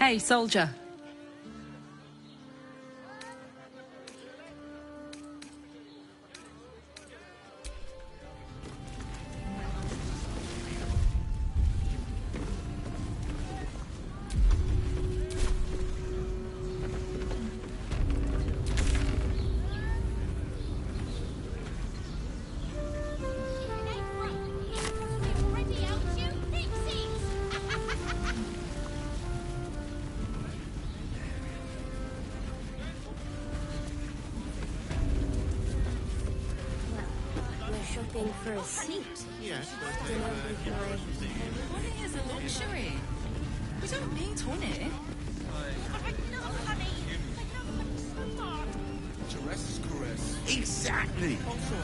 Hey, soldier. Shopping for a seat. Yes, Money is a luxury. We don't need honey. exactly.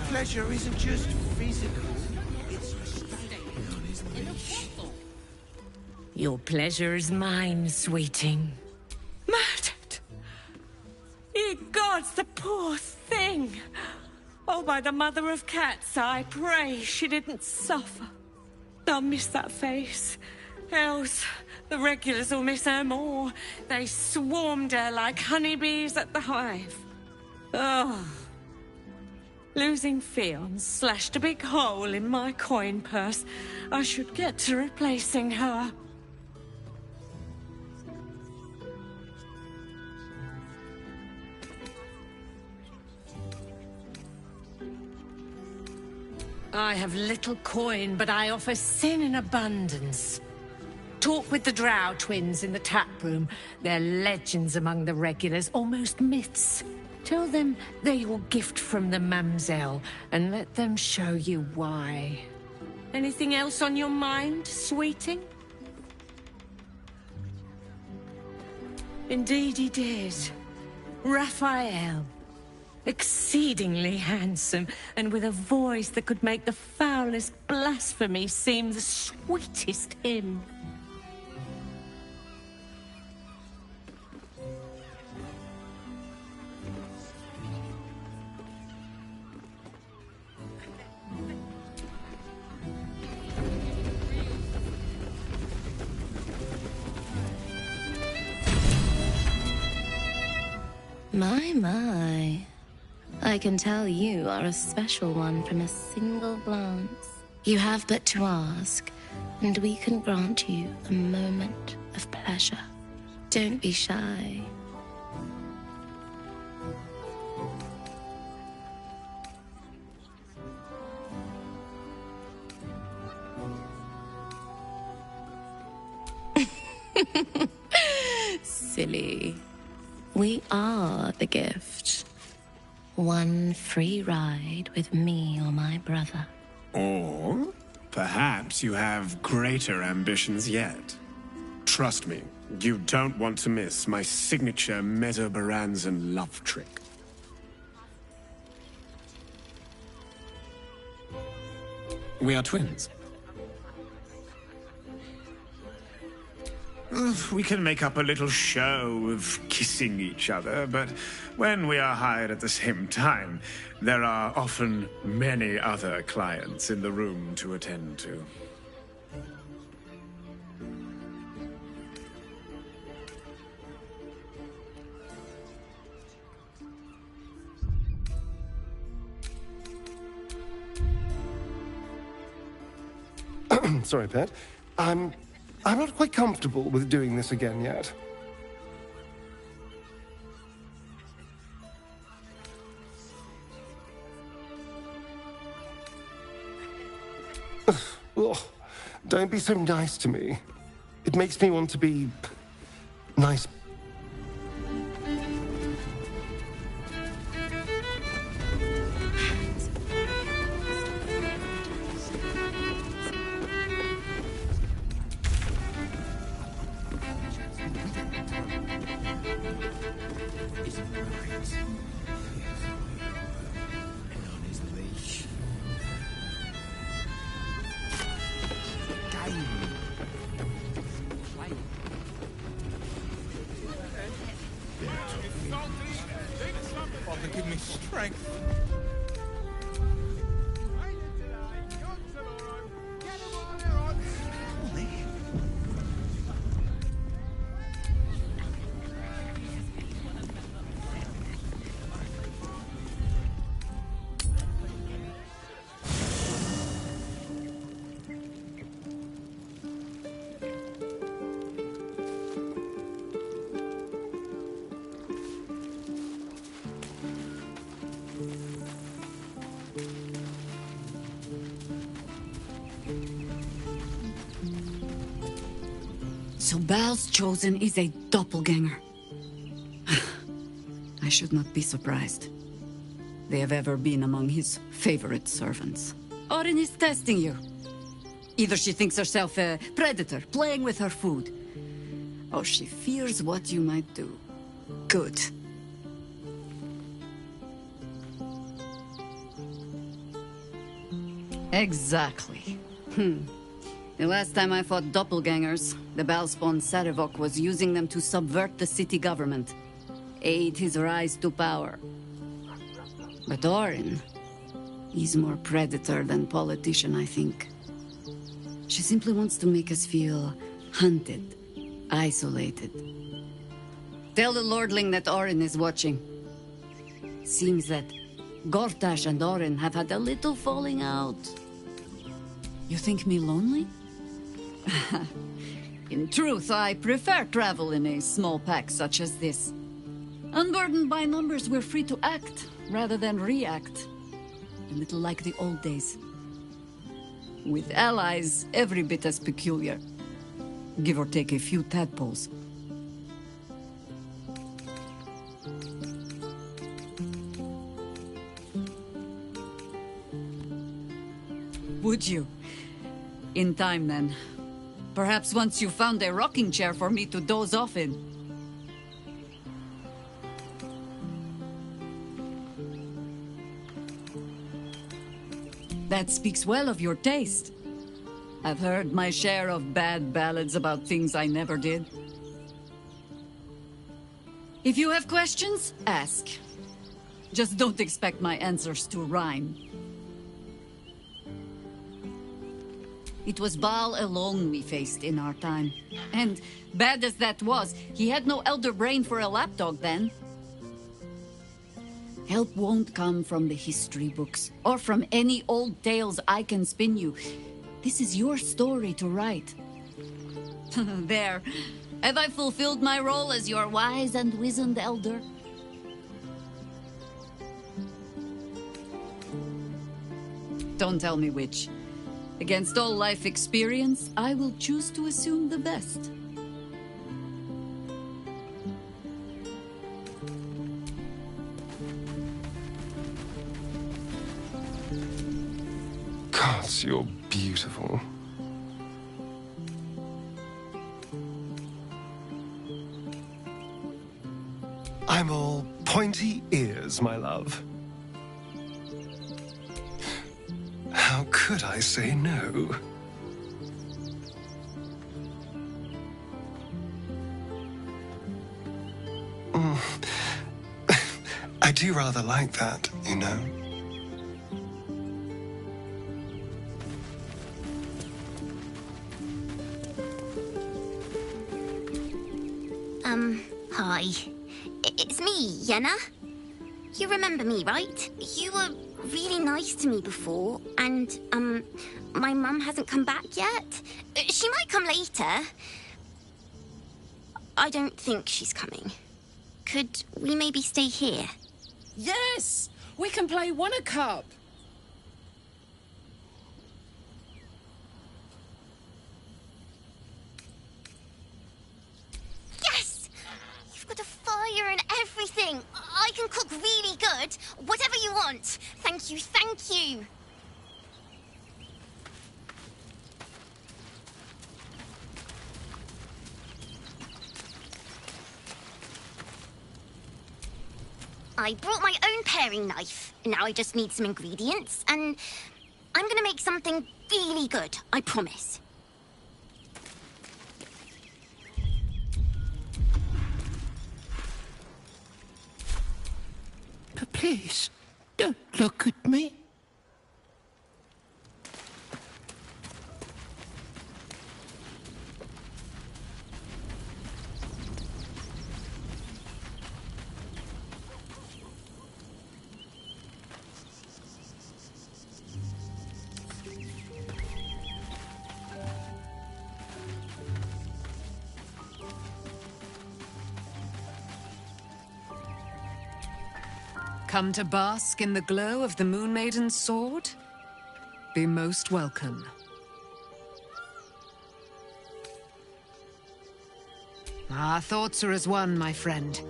Pleasure isn't just physical. It's Your pleasure is mine, sweeting. Murdered! Ye gods, the poor thing! Oh, by the mother of cats, I pray she didn't suffer. I'll miss that face. Else, the regulars will miss her more. They swarmed her like honeybees at the hive. Oh. Losing Fionn slashed a big hole in my coin purse. I should get to replacing her. I have little coin, but I offer sin in abundance. Talk with the Drow twins in the tap room. They're legends among the regulars, almost myths. Tell them they're your gift from the Mamselle, and let them show you why. Anything else on your mind, sweeting? Indeed he did. Raphael. Exceedingly handsome, and with a voice that could make the foulest blasphemy seem the sweetest hymn. My. I can tell you are a special one from a single glance. You have but to ask, and we can grant you a moment of pleasure. Don't be shy. Silly. We are the gift. One free ride with me or my brother. Or perhaps you have greater ambitions yet. Trust me, you don't want to miss my signature Mesobaranzan love trick. We are twins. We can make up a little show of kissing each other, but when we are hired at the same time, there are often many other clients in the room to attend to. Sorry, Pet. I'm not quite comfortable with doing this again yet. Ugh, don't be so nice to me. It makes me want to be nice. So Bal's chosen is a doppelganger. I should not be surprised. They have ever been among his favorite servants. Orin is testing you. Either she thinks herself a predator, playing with her food, or she fears what you might do. Good. Exactly. The last time I fought doppelgangers, the Balspawn Sarevok was using them to subvert the city government, aid his rise to power. But Orin, he's more predator than politician, I think. She simply wants to make us feel hunted, isolated. Tell the Lordling that Orin is watching. Seems that Gortash and Orin have had a little falling out. You think me lonely? In truth, I prefer travel in a small pack such as this. Unburdened by numbers, we're free to act rather than react. A little like the old days. With allies every bit as peculiar. Give or take a few tadpoles. Would you? In time, then. Perhaps once you found a rocking chair for me to doze off in. That speaks well of your taste. I've heard my share of bad ballads about things I never did. If you have questions, ask. Just don't expect my answers to rhyme. It was Baal alone we faced in our time. And bad as that was, he had no elder brain for a lapdog then. Help won't come from the history books, or from any old tales I can spin you. This is your story to write. There. Have I fulfilled my role as your wise and wizened elder? Don't tell me which. Against all life experience, I will choose to assume the best. Gods, you're beautiful. I'm all pointy ears, my love. How could I say no? I do rather like that, you know. Hi. It's me, Yenna. You remember me, right? You were really nice to me before, and, my mum hasn't come back yet. She might come later. I don't think she's coming. Could we maybe stay here? Yes! We can play Wanna Cup. Yes! You've got a fire and everything. I can cook really good. Whatever you want. Thank you, thank you. I brought my own paring knife. Now I just need some ingredients, and I'm gonna make something really good, I promise. Please, don't look at me. Come to bask in the glow of the Moon Maiden's sword? Be most welcome. Our thoughts are as one, my friend.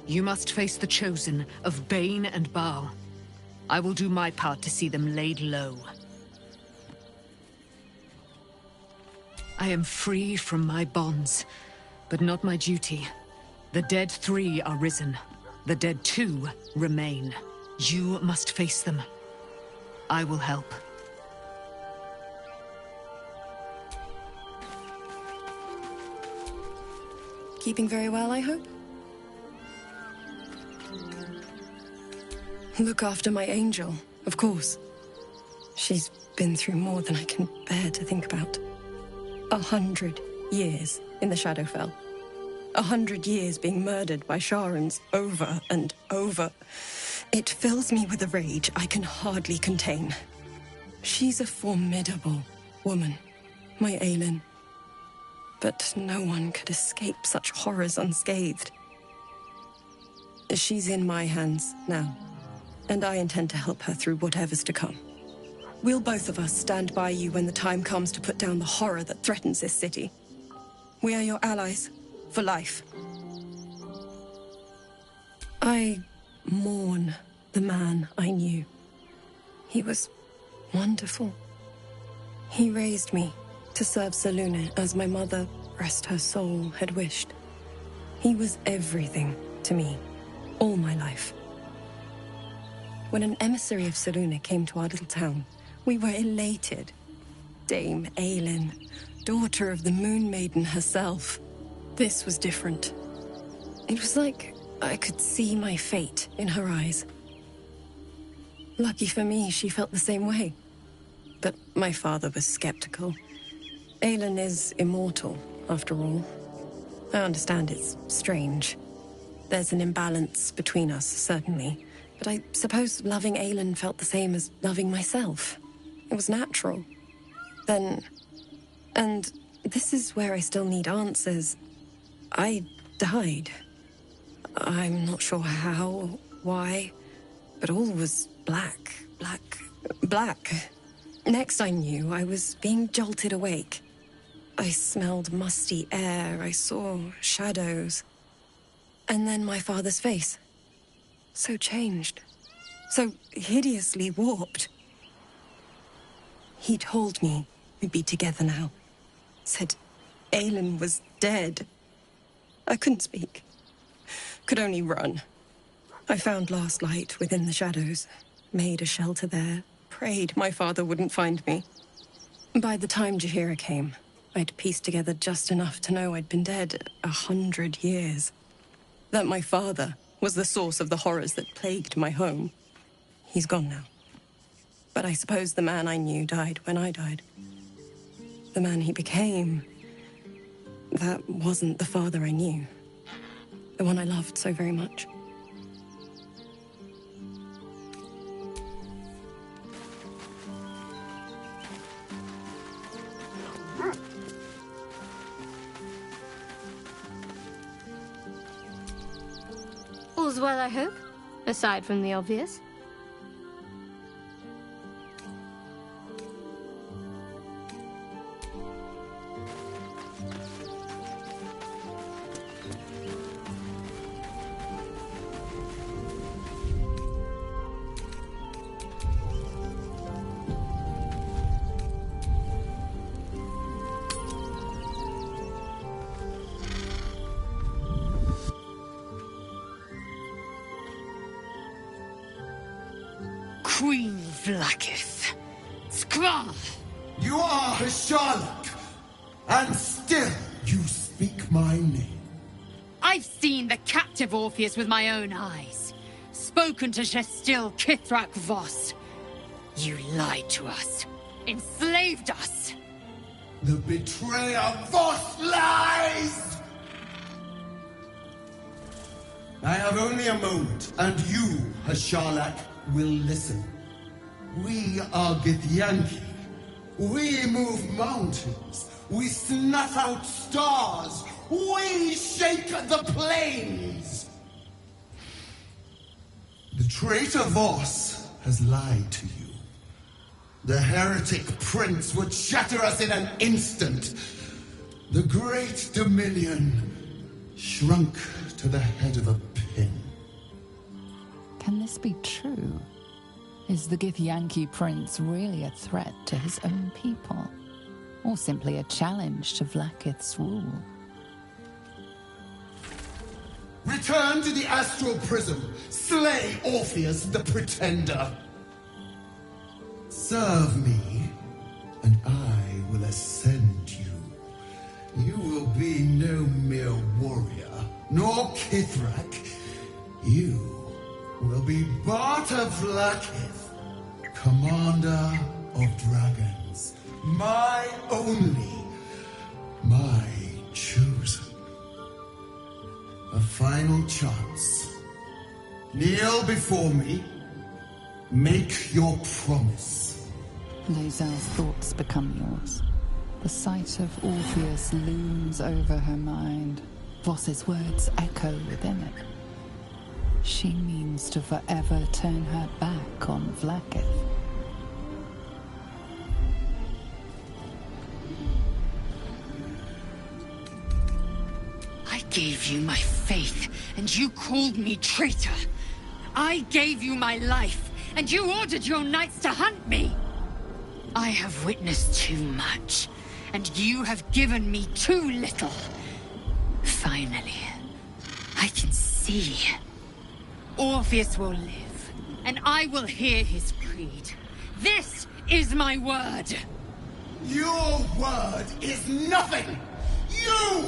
You must face the Chosen of Bane and Baal. I will do my part to see them laid low. I am free from my bonds, but not my duty. The dead 3 are risen. The dead 2 remain. You must face them. I will help. Keeping very well, I hope? Look after my angel, of course. She's been through more than I can bear to think about. 100 years in the Shadowfell. 100 years being murdered by Sharans over and over. It fills me with a rage I can hardly contain. She's a formidable woman, my Aelin. But no one could escape such horrors unscathed. She's in my hands now, and I intend to help her through whatever's to come. We'll both of us stand by you when the time comes to put down the horror that threatens this city. We are your allies, for life. I mourn the man I knew. He was wonderful. He raised me to serve Selûne as my mother, rest her soul, had wished. He was everything to me, all my life. When an emissary of Selûne came to our little town, we were elated. Dame Aelin, daughter of the Moon Maiden herself. This was different. It was like I could see my fate in her eyes. Lucky for me, she felt the same way. But my father was skeptical. Aelin is immortal, after all. I understand it's strange. There's an imbalance between us, certainly. But I suppose loving Aelin felt the same as loving myself. It was natural. Then... and this is where I still need answers. I died. I'm not sure how, why, but all was black. Next I knew, I was being jolted awake. I smelled musty air, I saw shadows. And then my father's face. So changed. So hideously warped. He told me we'd be together now. Said Aelin was dead. I couldn't speak. Could only run. I found last light within the shadows. Made a shelter there. Prayed my father wouldn't find me. By the time Jaheira came, I'd pieced together just enough to know I'd been dead 100 years. That my father was the source of the horrors that plagued my home. He's gone now. But I suppose the man I knew died when I died. The man he became... that wasn't the father I knew. The one I loved so very much. All's well, I hope, aside from the obvious. Queen Vlaakith. Skra! You are a Sherlock, and still you speak my name. I've seen the captive Orpheus with my own eyes. Spoken to Shestil Kithrak Voss. You lied to us. Enslaved us. The betrayer Voss lies! I have only a moment, and you, Hasharlak, will listen. We are Githyanki. We move mountains. We snuff out stars. We shake the plains. The traitor Voss has lied to you. The heretic prince would shatter us in an instant. The great Dominion shrunk to the head of a pin. Can this be true? Is the Githyanki prince really a threat to his own people? Or simply a challenge to Vlaakith's rule? Return to the astral prism. Slay Orpheus the Pretender. Serve me, and I will ascend you. You will be no mere warrior, nor Kithrak. You will be Bart of Vlaakith, commander of dragons. My only, my chosen. A final chance. Kneel before me. Make your promise. Lae'zel's thoughts become yours. The sight of Orpheus looms over her mind. Voss's words echo within it. She means to forever turn her back on Vlaakith. I gave you my faith, and you called me traitor. I gave you my life, and you ordered your knights to hunt me. I have witnessed too much, and you have given me too little. Finally, I can see. Orpheus will live, and I will hear his creed. This is my word. Your word is nothing! You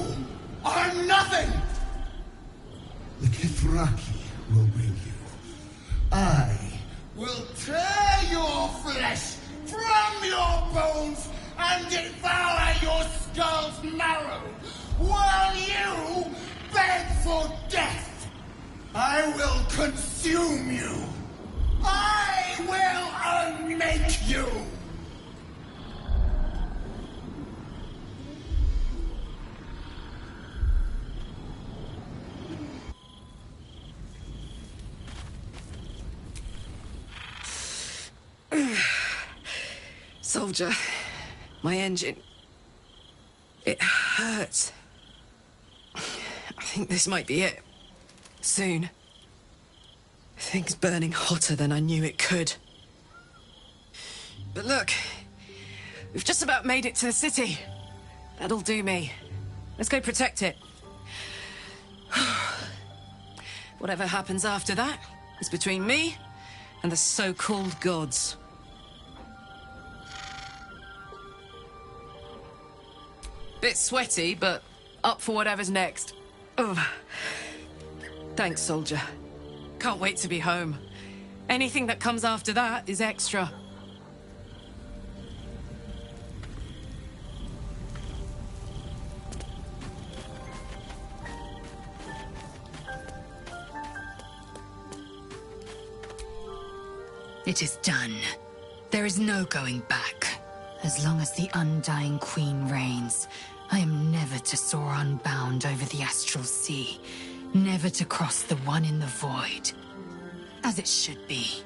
are nothing! The Kithraki will bring you. I will tear your flesh from your bones and devour your skull's marrow, while you beg for death. I will consume you. I will unmake you. Soldier, my engine. It hurts. I think this might be it. Soon. Things burning hotter than I knew it could. But look, we've just about made it to the city. That'll do me. Let's go protect it. Whatever happens after that is between me and the so-called gods. Bit sweaty, but up for whatever's next. Ugh. Thanks, soldier. Can't wait to be home. Anything that comes after that is extra. It is done. There is no going back. As long as the Undying Queen reigns, I am never to soar unbound over the astral sea, never to cross the one in the void. As it should be.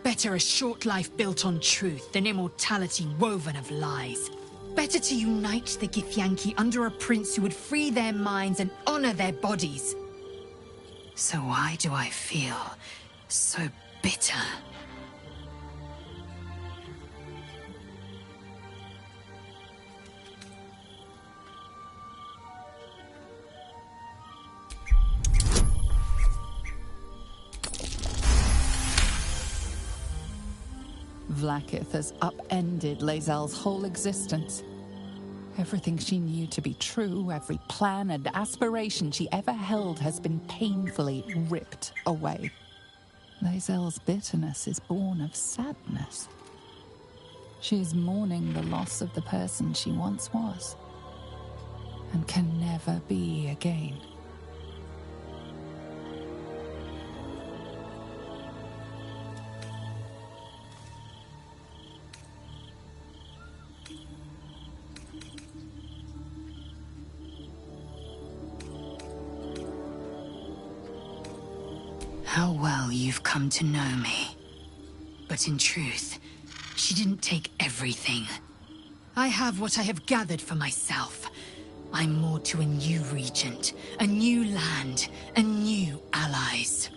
Better a short life built on truth than immortality woven of lies. Better to unite the Githyanki under a prince who would free their minds and honor their bodies. So why do I feel so bitter? Vlaakith has upended Lae'zel's whole existence. Everything she knew to be true, every plan and aspiration she ever held has been painfully ripped away. Lae'zel's bitterness is born of sadness. She is mourning the loss of the person she once was, and can never be again. How well you've come to know me. But in truth, she didn't take everything. I have what I have gathered for myself. I'm moored to a new regent, a new land, and new allies.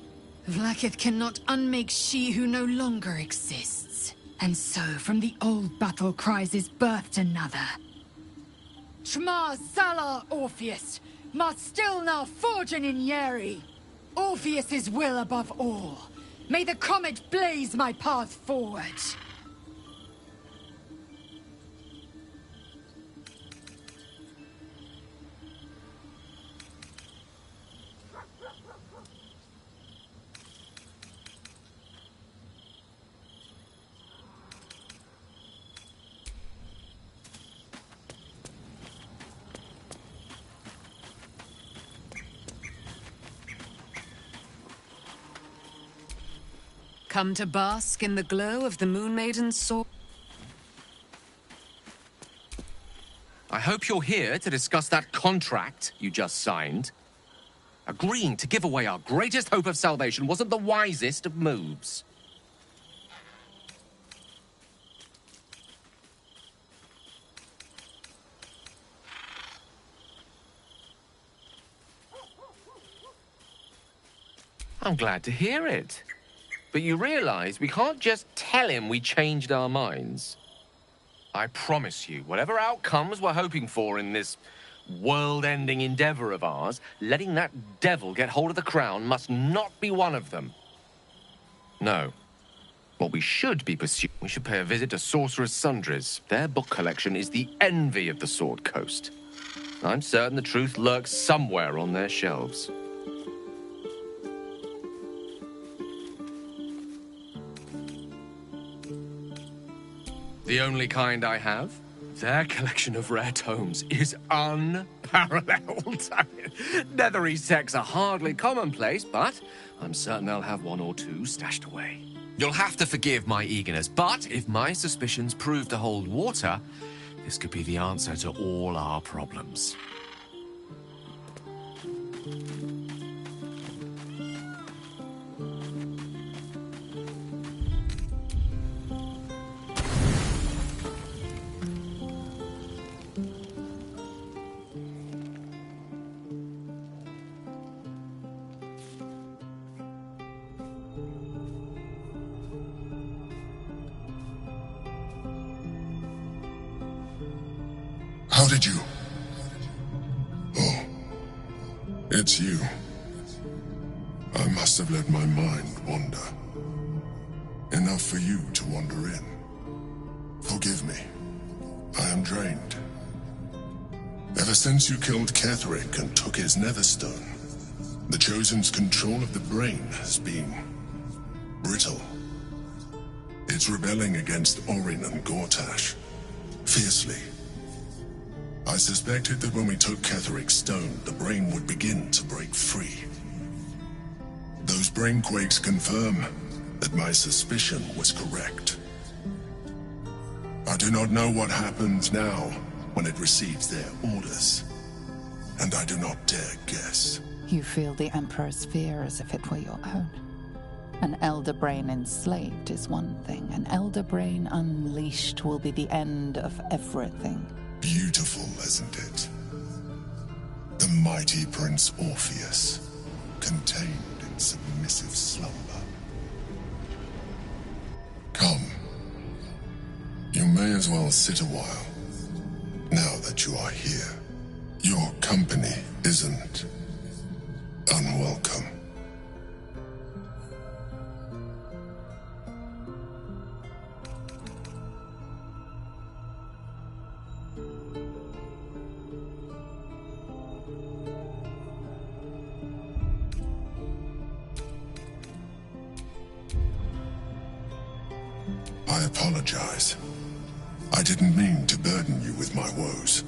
Vlaakith cannot unmake she who no longer exists. And so, from the old battle cries is birthed another. Shma Salar Orpheus, must still now forging in Yeri. Orpheus's will above all. May the comet blaze my path forward. Come to bask in the glow of the Moon Maiden's sword. I hope you're here to discuss that contract you just signed. Agreeing to give away our greatest hope of salvation wasn't the wisest of moves. I'm glad to hear it. But you realize we can't just tell him we changed our minds. I promise you, whatever outcomes we're hoping for in this world-ending endeavor of ours, letting that devil get hold of the crown must not be one of them. No. What we should be pursuing, we should pay a visit to Sorcerer's Sundries. Their book collection is the envy of the Sword Coast. I'm certain the truth lurks somewhere on their shelves. The only kind I have. Their collection of rare tomes is unparalleled. Netherese texts are hardly commonplace, but I'm certain they'll have one or two stashed away. You'll have to forgive my eagerness, but if my suspicions prove to hold water, this could be the answer to all our problems. How did you? Oh, it's you. I must have let my mind wander. Enough for you to wander in. Forgive me. I am drained. Ever since you killed Ketheric and took his Netherstone, the Chosen's control of the brain has been brittle. It's rebelling against Orin and Gortash, fiercely. I suspected that when we took Ketheric's stone, the brain would begin to break free. Those brain quakes confirm that my suspicion was correct. I do not know what happens now when it receives their orders, and I do not dare guess. You feel the Emperor's fear as if it were your own. An Elder Brain enslaved is one thing. An Elder Brain unleashed will be the end of everything. Beautiful, isn't it? The mighty Prince Orpheus, contained in submissive slumber. Come. You may as well sit a while, now that you are here. Your company isn't unwelcome. I apologize. I didn't mean to burden you with my woes.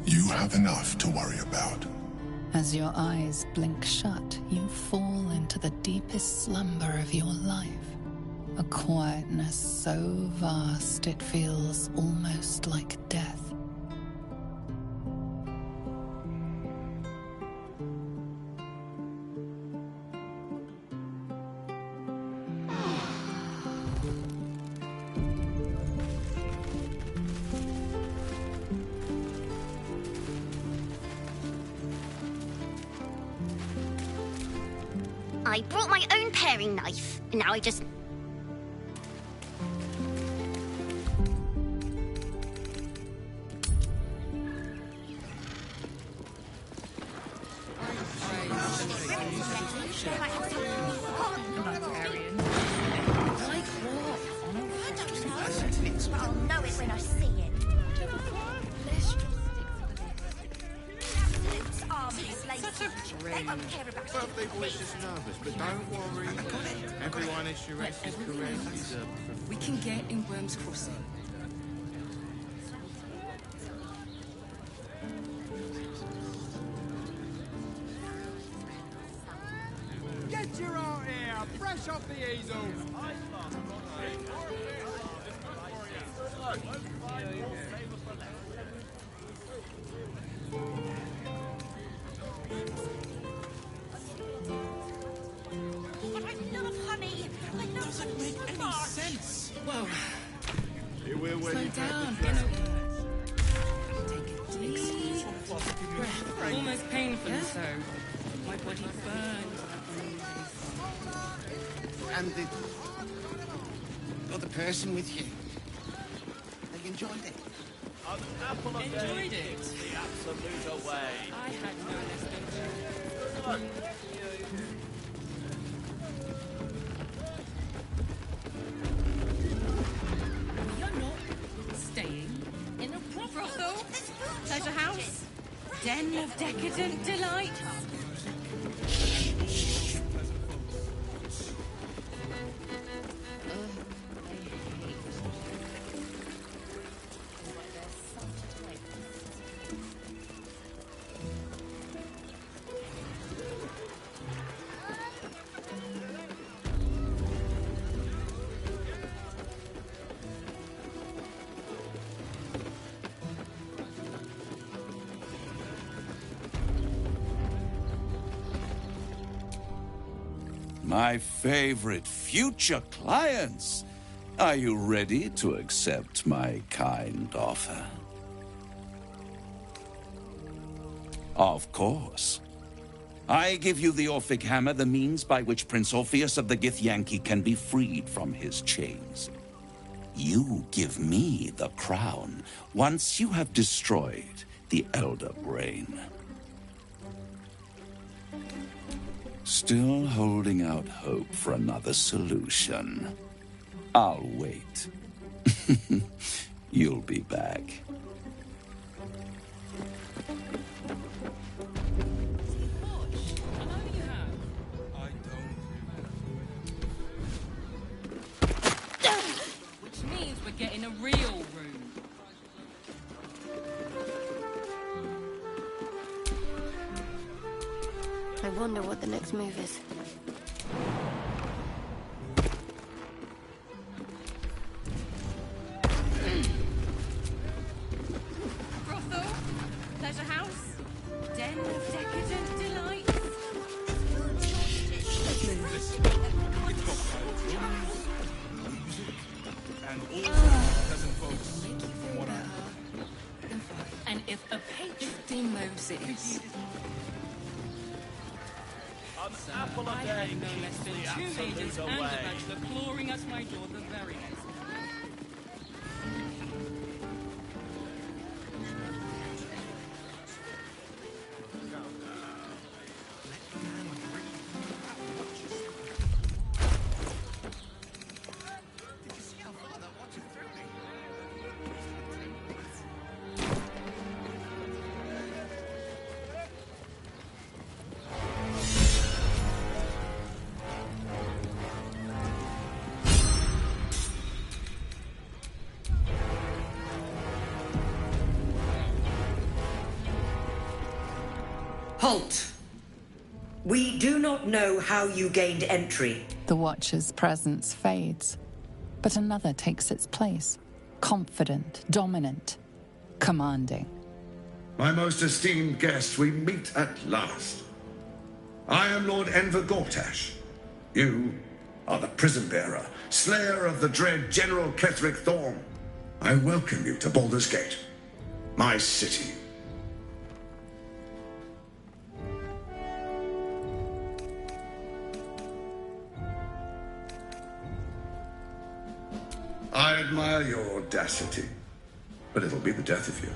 You have enough to worry about. As your eyes blink shut, you fall into the deepest slumber of your life. A quietness so vast it feels almost like death. I brought my own paring knife. Now I just... I'll know it when I see it. Birthday boy's just nervous, but don't worry. Everyone is correct. We can get in Worm's Crossing. Get your art here, fresh off the easel. Doesn't make any sense. Whoa. Slow down. Take a deep breath. Almost painfully so. My body burned. And got the person with you. They enjoyed it. Enjoyed it. The absolute away. I had no less than You're not staying in a brothel, pleasure house, den of decadent delight. My favorite future clients. Are you ready to accept my kind offer? Of course. I give you the Orphic Hammer, the means by which Prince Orpheus of the Githyanki can be freed from his chains. You give me the crown once you have destroyed the Elder Brain. Still holding out hope for another solution. I'll wait. You'll be back. Which means we're getting a real room. I wonder what the next move is. Brothel, pleasure house, den of decadent delight. And all peasant folks from what I And if a patron Moses. Apple I a had day no less than keeps the 2 mages absolute and a away. bachelor clawing at my door the very next day. Halt! We do not know how you gained entry. The Watcher's presence fades, but another takes its place. Confident, dominant, commanding. My most esteemed guest, we meet at last. I am Lord Enver Gortash. You are the prison bearer, slayer of the dread General Ketheric Thorm. I welcome you to Baldur's Gate, my city. admire your audacity, but it'll be the death of you.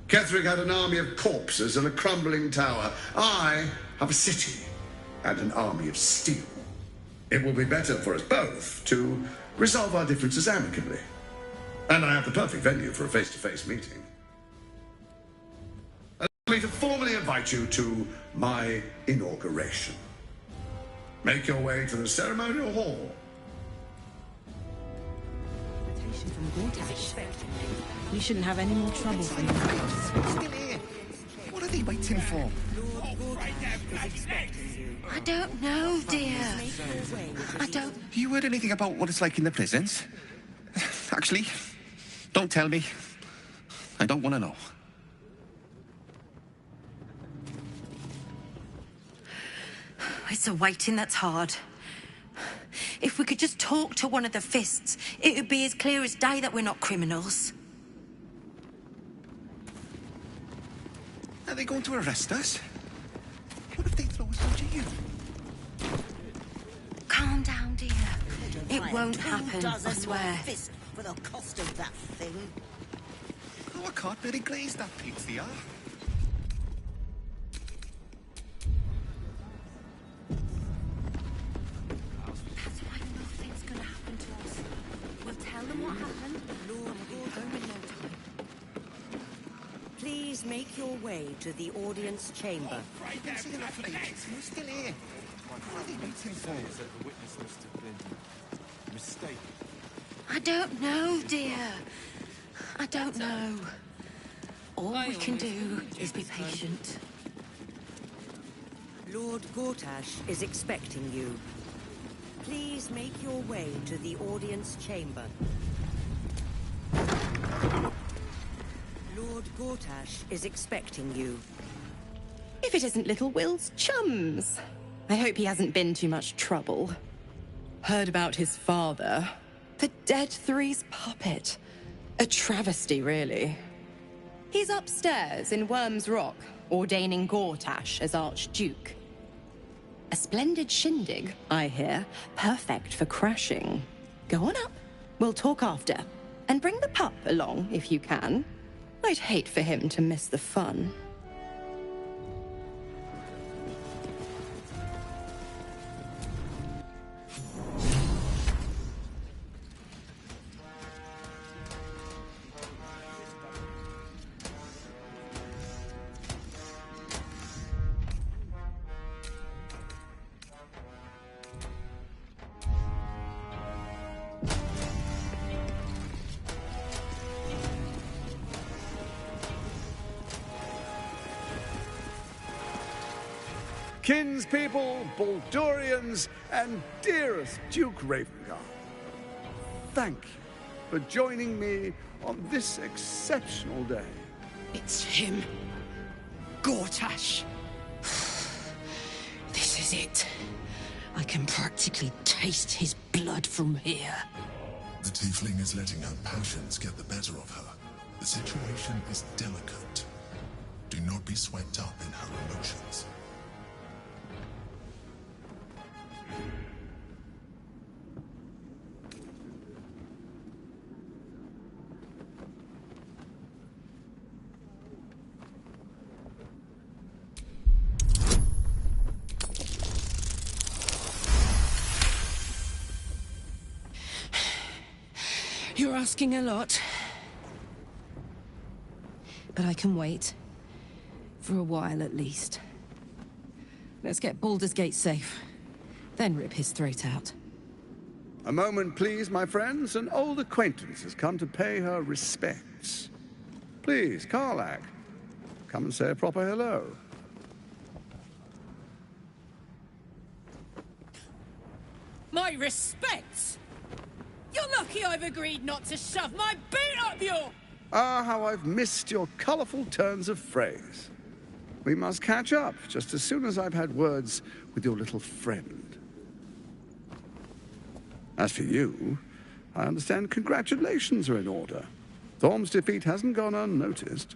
Ketheric had an army of corpses and a crumbling tower. I have a city and an army of steel. It will be better for us both to resolve our differences amicably. And I have the perfect venue for a face-to-face meeting. Allow me to formally invite you to my inauguration. Make your way to the ceremonial hall. Invitation from Gortash. We shouldn't have any more trouble from them. Still here. What are they waiting for? I don't know, dear. I don't... Have you heard anything about what it's like in the prisons? Actually, don't tell me. I don't want to know. It's the waiting that's hard. If we could just talk to one of the fists, it would be as clear as day that we're not criminals. Are they going to arrest us? What if they throw us onto you? Calm down, dear. It won't happen, I swear. Fist for the cost of that thing. Oh, I can't really glaze that pigs they are. That's why nothing's gonna happen to us. We'll tell them what happened. Lord, we'll go in no time. Please make your way to the audience chamber. We're still here. What are they waiting for? The witness must have been mistaken. I don't know, dear. I don't know. All we can do is be patient. Lord Gortash is expecting you. Please make your way to the audience chamber. Lord Gortash is expecting you. If it isn't little Will's chums. I hope he hasn't been too much trouble. Heard about his father. The Dead Three's puppet. A travesty, really. He's upstairs in Worm's Rock, ordaining Gortash as Archduke. A splendid shindig, I hear. Perfect for crashing. Go on up. We'll talk after. And bring the pup along, if you can. I'd hate for him to miss the fun. Kinspeople, Baldurians, and dearest Duke Ravengard, thank you for joining me on this exceptional day. It's him. Gortash. This is it. I can practically taste his blood from here. The tiefling is letting her passions get the better of her. The situation is delicate. Do not be swept up in her emotions. You're asking a lot. But I can wait. For a while, at least. Let's get Baldur's Gate safe. Then rip his throat out. A moment, please, my friends. An old acquaintance has come to pay her respects. Please, Karlach, come and say a proper hello. My respects! You're lucky I've agreed not to shove my boot up your... Ah, how I've missed your colourful turns of phrase. We must catch up just as soon as I've had words with your little friend. As for you, I understand congratulations are in order. Thorm's defeat hasn't gone unnoticed.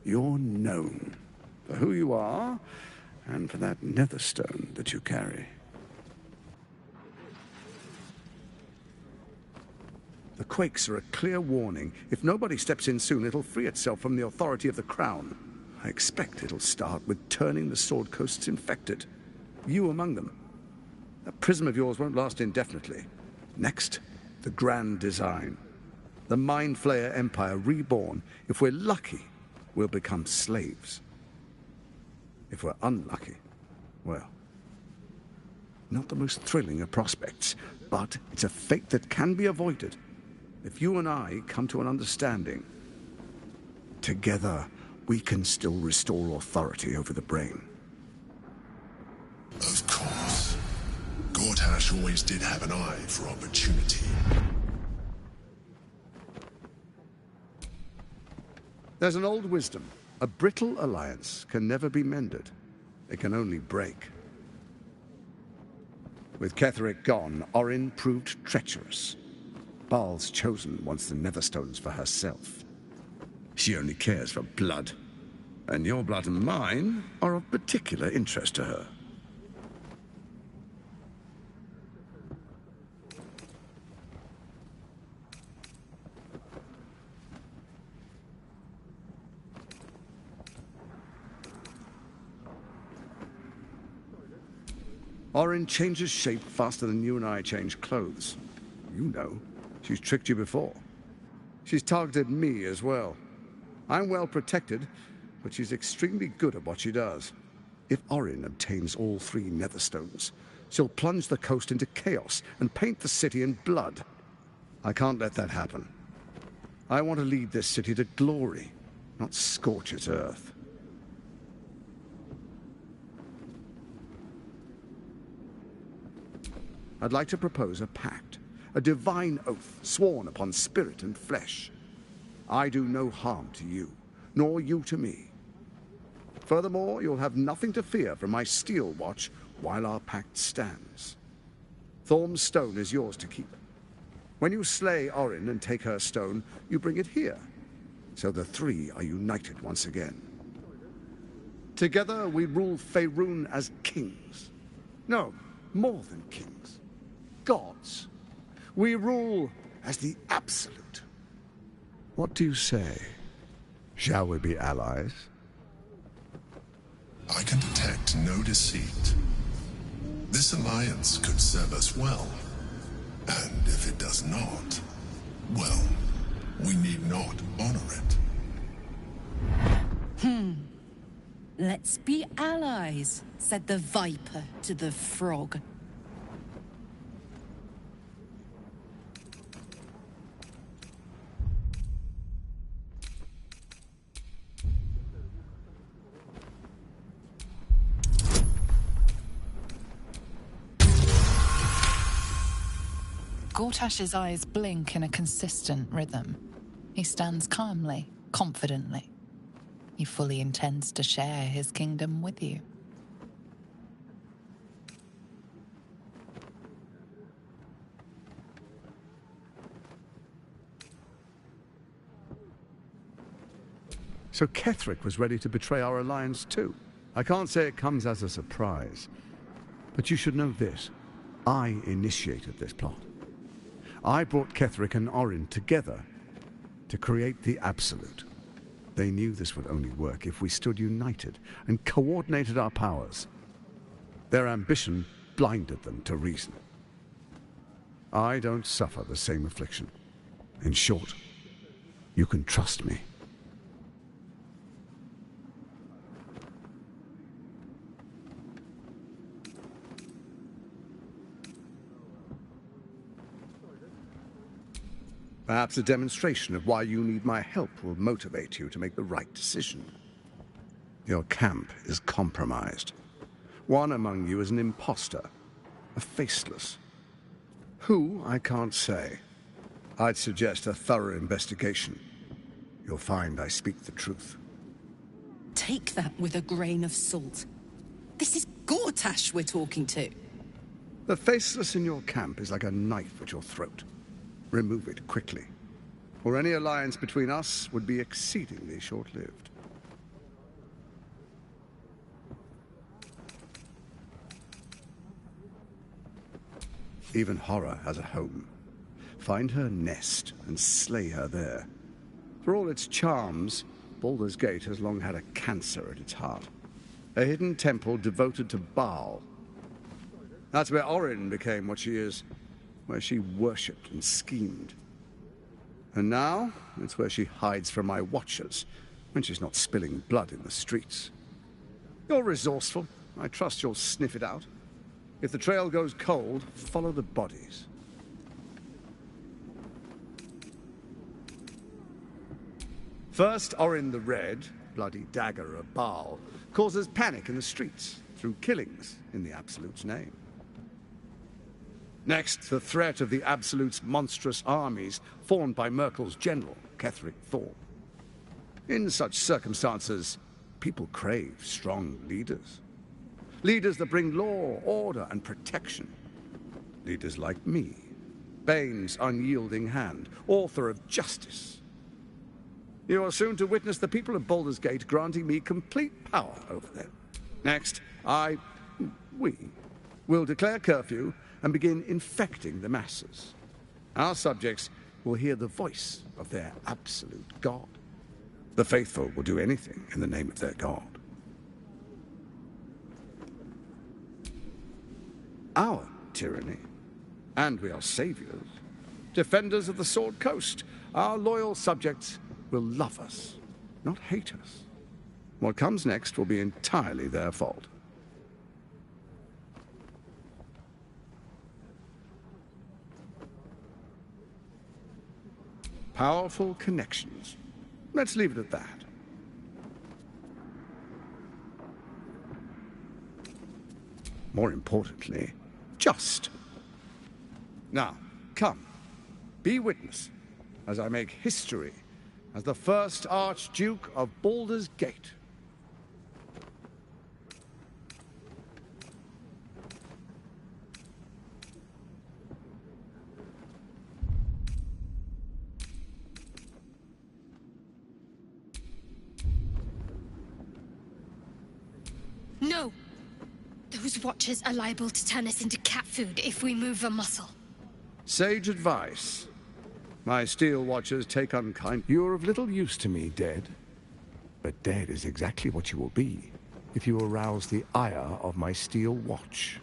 You're known for who you are and for that netherstone that you carry. The quakes are a clear warning. If nobody steps in soon, it'll free itself from the authority of the Crown. I expect it'll start with turning the Sword Coasts infected. You among them. That prism of yours won't last indefinitely. Next, the grand design. The Mind Flayer Empire reborn. If we're lucky, we'll become slaves. If we're unlucky, well, not the most thrilling of prospects, but it's a fate that can be avoided if you and I come to an understanding. Together, we can still restore authority over the brain. Of course. Gortash always did have an eye for opportunity. There's an old wisdom. A brittle alliance can never be mended. It can only break. With Ketheric gone, Orin proved treacherous. Baal's chosen wants the Netherstones for herself. She only cares for blood. And your blood and mine are of particular interest to her. Orin changes shape faster than you and I change clothes. You know, she's tricked you before. She's targeted me as well. I'm well protected, but she's extremely good at what she does. If Orin obtains all 3 Netherstones, she'll plunge the coast into chaos and paint the city in blood. I can't let that happen. I want to lead this city to glory, not scorch its earth. I'd like to propose a pact, a divine oath sworn upon spirit and flesh. I do no harm to you, nor you to me. Furthermore, you'll have nothing to fear from my steel watch while our pact stands. Thorm's stone is yours to keep. When you slay Orin and take her stone, you bring it here, so the 3 are united once again. Together we rule Faerun as kings. No, more than kings. Gods. We rule as the Absolute. What do you say? Shall we be allies? I can detect no deceit. This alliance could serve us well. And if it does not, well, we need not honor it. Let's be allies, said the Viper to the Frog. Gortash's eyes blink in a consistent rhythm. He stands calmly, confidently. He fully intends to share his kingdom with you. So Ketheric was ready to betray our alliance too. I can't say it comes as a surprise. But you should know this. I initiated this plot. I brought Ketheric and Orin together to create the Absolute. They knew this would only work if we stood united and coordinated our powers. Their ambition blinded them to reason. I don't suffer the same affliction. In short, you can trust me. Perhaps a demonstration of why you need my help will motivate you to make the right decision. Your camp is compromised. One among you is an imposter, a faceless. Who, I can't say. I'd suggest a thorough investigation. You'll find I speak the truth. Take that with a grain of salt. This is Gortash we're talking to. The faceless in your camp is like a knife at your throat. Remove it quickly, or any alliance between us would be exceedingly short-lived. Even horror has a home. Find her nest and slay her there. For all its charms, Baldur's Gate has long had a cancer at its heart. A hidden temple devoted to Baal. That's where Orin became what she is, where she worshipped and schemed. And now, it's where she hides from my watchers, when she's not spilling blood in the streets. You're resourceful. I trust you'll sniff it out. If the trail goes cold, follow the bodies. First, Orin the Red, bloody dagger of Baal, causes panic in the streets through killings in the Absolute's name. Next, the threat of the Absolute's monstrous armies formed by Merkel's general, Ketheric Thorpe. In such circumstances, people crave strong leaders. Leaders that bring law, order, and protection. Leaders like me, Bane's unyielding hand, author of justice. You are soon to witness the people of Baldur's Gate granting me complete power over them. Next, we, will declare curfew and begin infecting the masses. Our subjects will hear the voice of their absolute god. The faithful will do anything in the name of their god. Our tyranny, and we are saviors, defenders of the Sword Coast. Our loyal subjects will love us, not hate us. What comes next will be entirely their fault. Powerful connections. Let's leave it at that. More importantly, just. Now, come, be witness as I make history as the first Archduke of Baldur's Gate. No! Those watchers are liable to turn us into cat food if we move a muscle. Sage advice. My steel watchers take unkind. You are of little use to me, dead. But dead is exactly what you will be if you arouse the ire of my steel watch.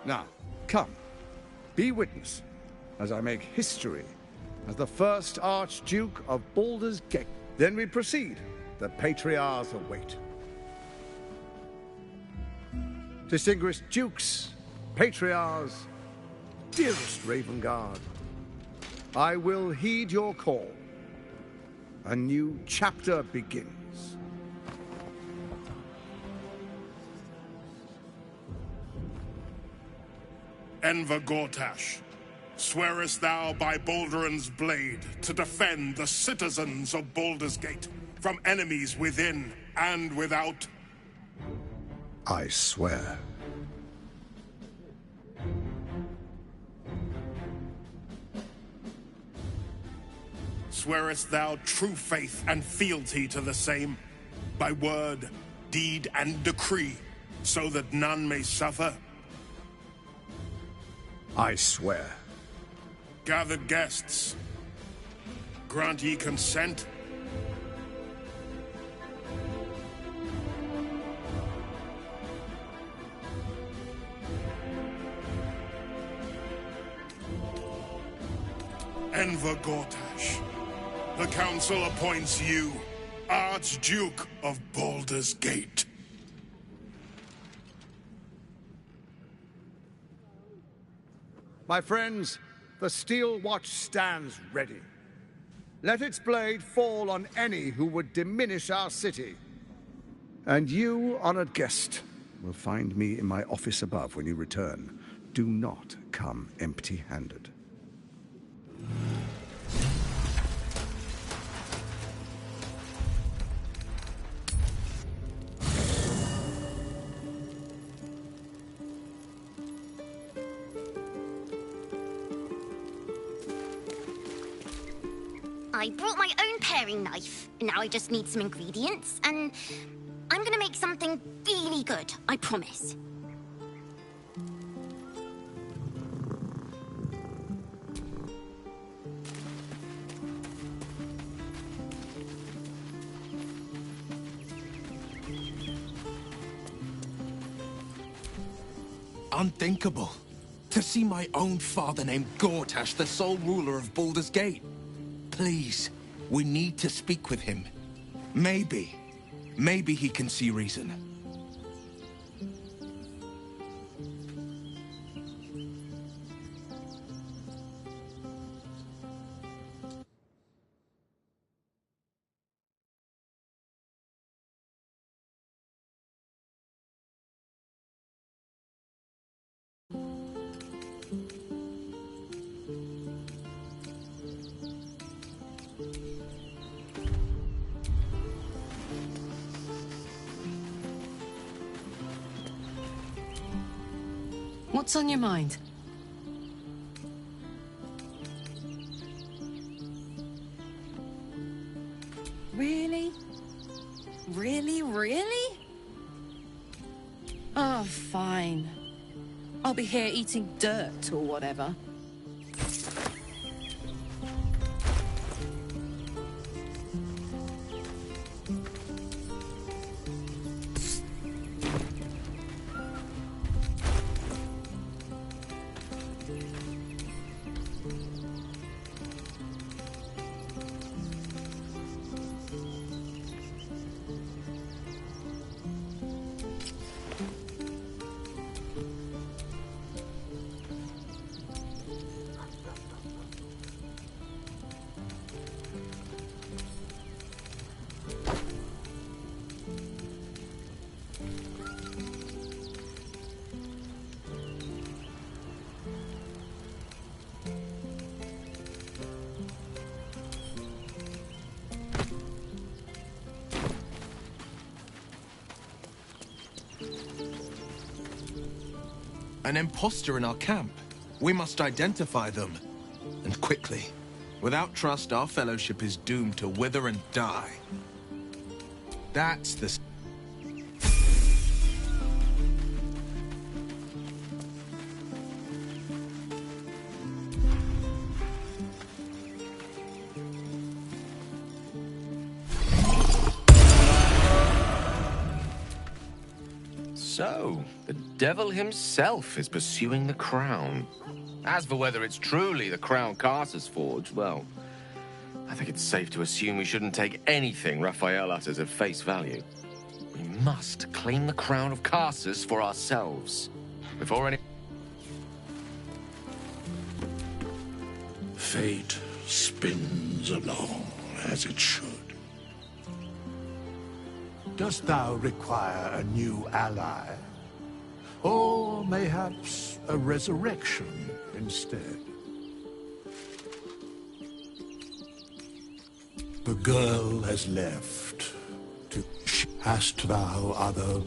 Now, come, be witness as I make history as the first Archduke of Baldur's Gate. Then we proceed. The Patriarchs await. Distinguished Dukes, Patriarchs, dearest Ravengard, I will heed your call. A new chapter begins. Enver Gortash, swearest thou by Balduran's blade to defend the citizens of Baldur's Gate from enemies within and without? I swear. Swearest thou true faith and fealty to the same, by word, deed, and decree, so that none may suffer? I swear. Gathered guests, grant ye consent? Enver Gortash, the Council appoints you Archduke of Baldur's Gate. My friends, the Steel Watch stands ready. Let its blade fall on any who would diminish our city. And you, honored guest, will find me in my office above when you return. Do not come empty-handed. I brought my own paring knife. Now I just need some ingredients, and I'm gonna make something really good, I promise. Unthinkable. To see my own father named Gortash, the sole ruler of Baldur's Gate. Please, we need to speak with him. Maybe he can see reason. What's on your mind? Really? Really? Oh, fine. I'll be here eating dirt or whatever. An imposter in our camp. We must identify them. And quickly. Without trust, our fellowship is doomed to wither and die. That's the... So, the devil himself is pursuing the crown. As for whether it's truly the crown Carter's forged, well, I think it's safe to assume we shouldn't take anything Raphael utters at face value. We must claim the crown of Carthus for ourselves. Before any... Fate spins along as it should. Dost thou require a new ally? Or mayhaps a resurrection instead? The girl has left. Hast thou other...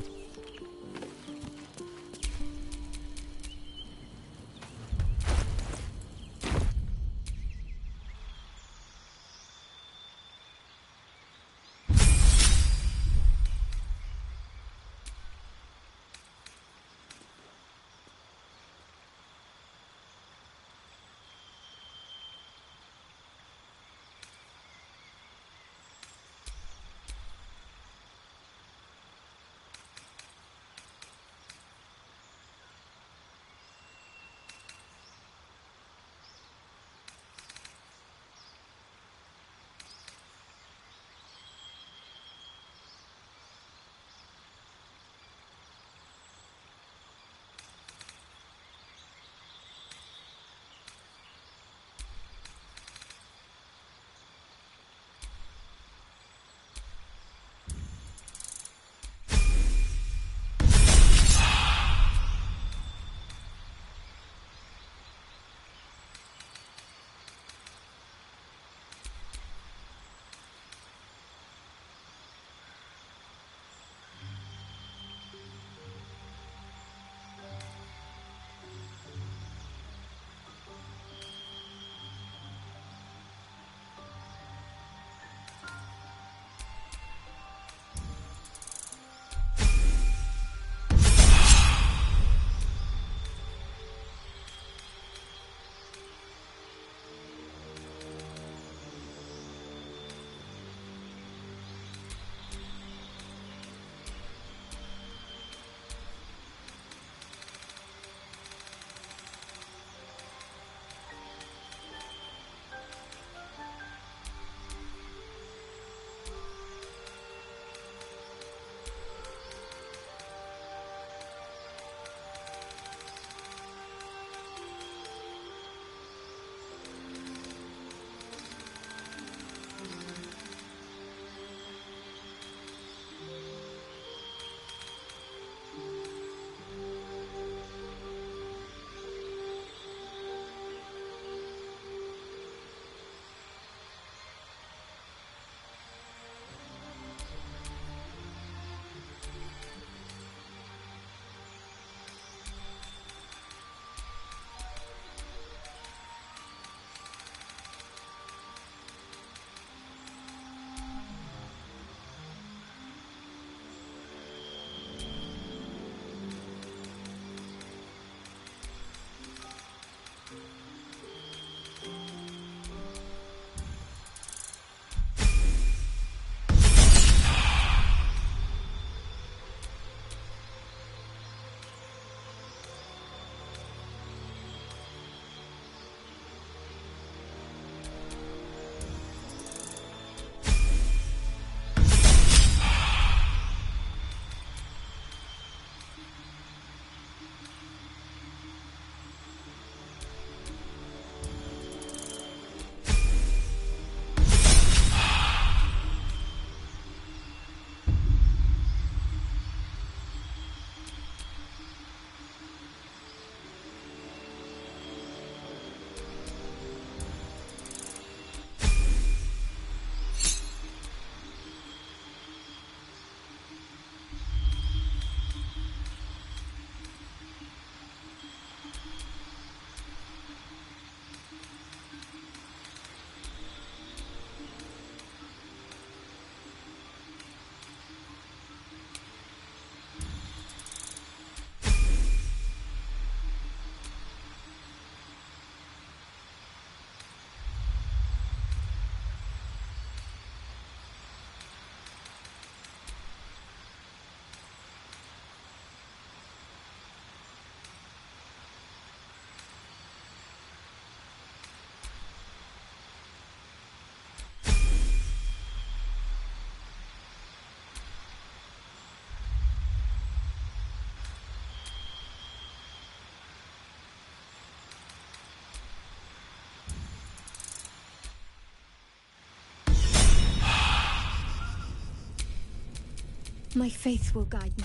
My faith will guide me.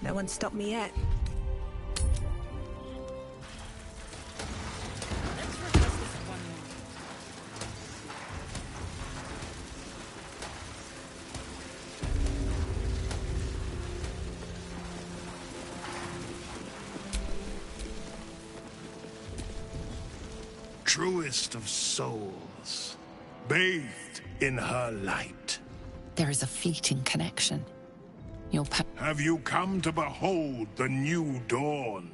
No one stopped me yet. Truest of souls, bathed in her light. There is a fleeting connection. Your Have you come to behold the new dawn?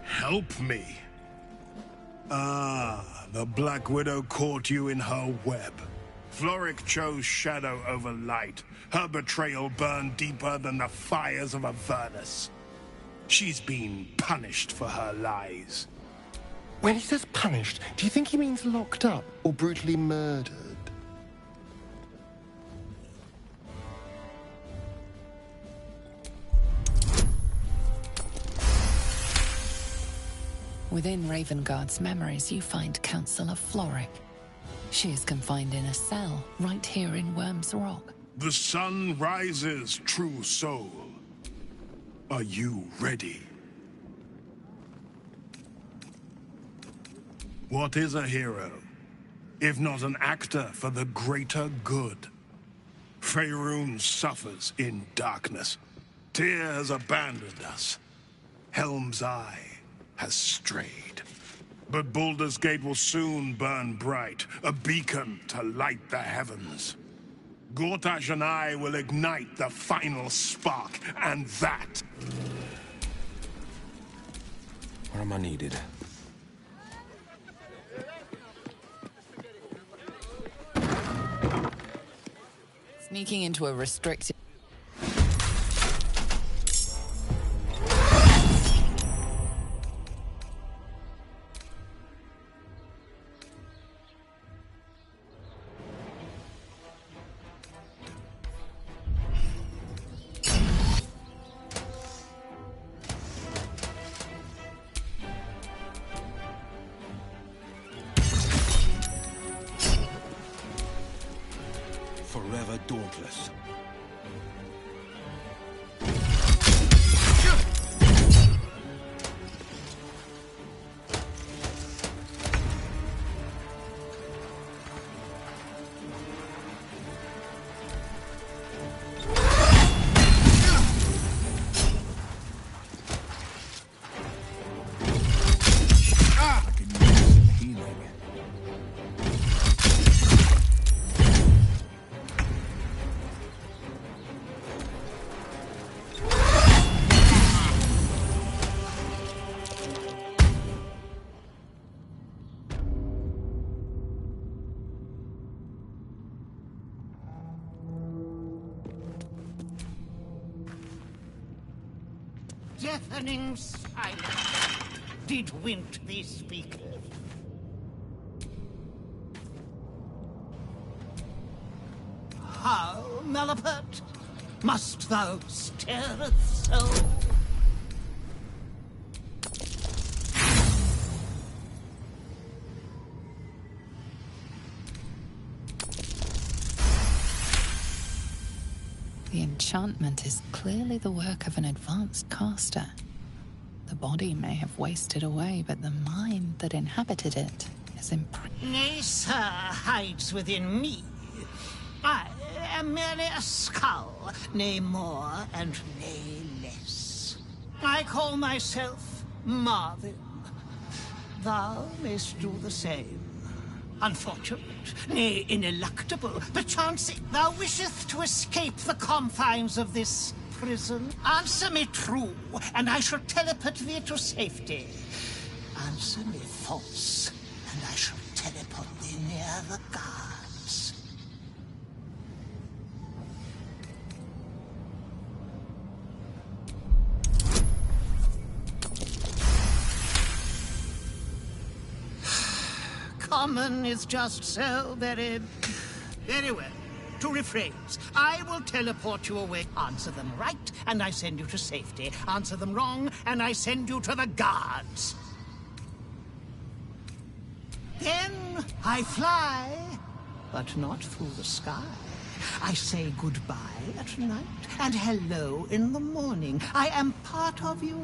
Help me. Ah, the Black Widow caught you in her web. Floric chose shadow over light. Her betrayal burned deeper than the fires of Avernus. She's been punished for her lies. When he says punished, do you think he means locked up or brutally murdered? Within Ravengard's memories, you find Councillor Floric. She is confined in a cell right here in Worm's Rock. The sun rises, true soul. Are you ready? What is a hero, if not an actor for the greater good? Faerun suffers in darkness. Tyr has abandoned us. Helm's Eye has strayed. But Baldur's Gate will soon burn bright, a beacon to light the heavens. Gortash and I will ignite the final spark, and that... Where am I needed? Sneaking into a restricted... Forever dauntless. Deafening silence. Did Wint thee speak of? How, Malapert? Must thou stirreth so? The enchantment is clearly the work of an advanced caster. The body may have wasted away, but the mind that inhabited it is imprisoned. Nay, sir, hides within me. I am merely a skull, nay more and nay less. I call myself Marvin. Thou mayst do the same. Unfortunate, nay, ineluctable, perchance thou wisheth to escape the confines of this prison. Answer me true, and I shall teleport thee to safety. Answer me false, and I shall teleport thee near the guards. Common is just so very well. To rephrase, I will teleport you away. Answer them right, and I send you to safety. Answer them wrong, and I send you to the guards. Then I fly, but not through the sky. I say goodbye at night and hello in the morning. I am part of you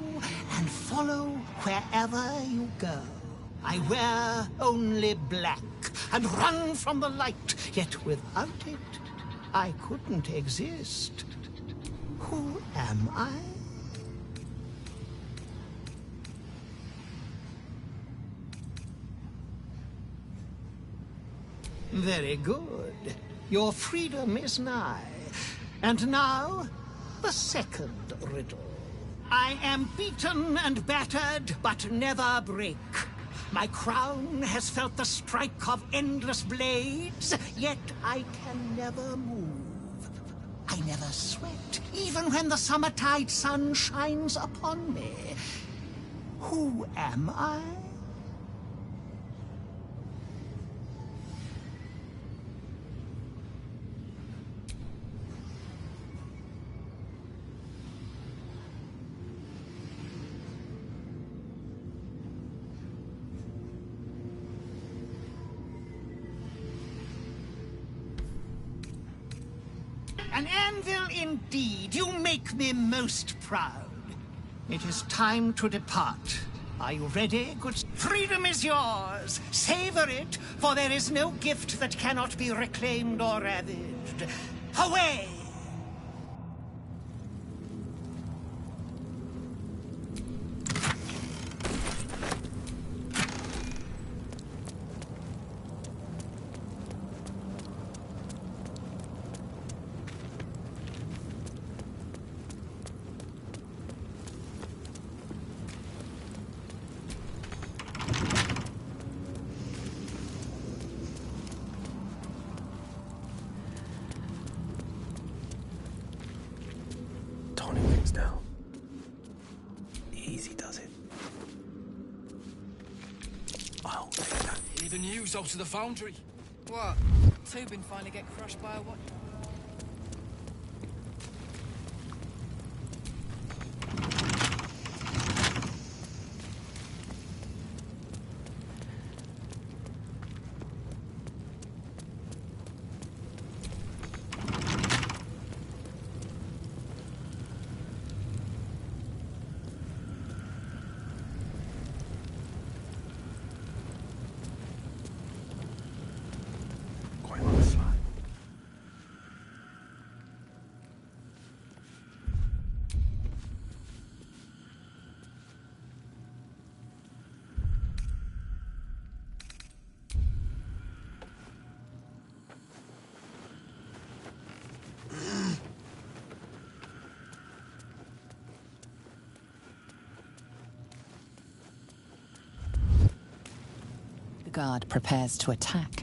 and follow wherever you go. I wear only black and run from the light, yet without it, I couldn't exist. Who am I? Very good. Your freedom is nigh. And now, the second riddle. I am beaten and battered, but never break. My crown has felt the strike of endless blades, yet I can never move. I never sweat, even when the summertide sun shines upon me. Who am I? An anvil indeed. You make me most proud. It is time to depart. Are you ready, good? Freedom is yours. Savor it, for there is no gift that cannot be reclaimed or ravaged. Away! Down. Easy does it. I'll take that. Hear the news out of the foundry. What? Tubin finally get crushed by a what? The guard prepares to attack.